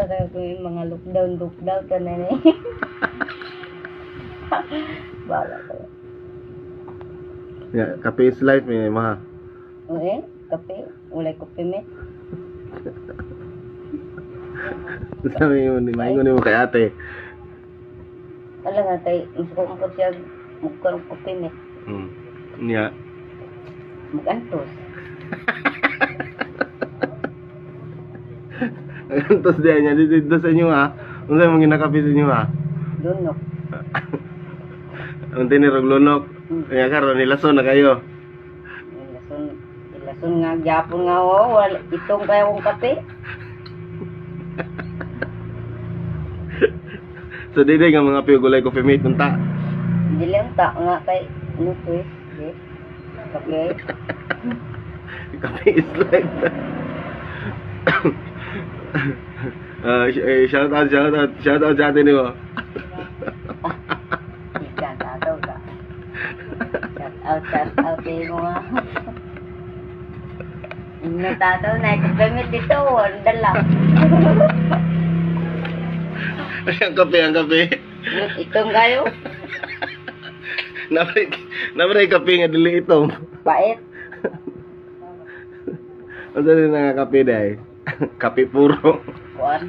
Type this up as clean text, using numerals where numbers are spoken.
kayo ko yung mga lockdown ka na eh. Bala kayo. Ya, kape is life may maha. Okay, kape. Ulay kape me. Sabi mo, maingon mo kay ate. Alam nga tayo, gusto ko mo siya mukha ng kape me. Niya. Magantos. Antos dia niya dito sa inyo ha. Unsa mo ginakape sa inyo ha? Lunok. Unti ni Roglunok. Kaya karon nilason na kayo. Ilason nga, gyapon nga o, itong kaya kong kape. So dili nga mga piyugulay ko mate unta. Hindi lang ta nga kay, ano to eh, kape. Kape is like that. Shout out sa atin mo. Shout out kayo mo nga. Natataw na, kape dito, ang dala. Ang kape. Itong kayo, Namray kape nga dili ito. pait. Ano din nga kape dai? Kape puro. Kuan.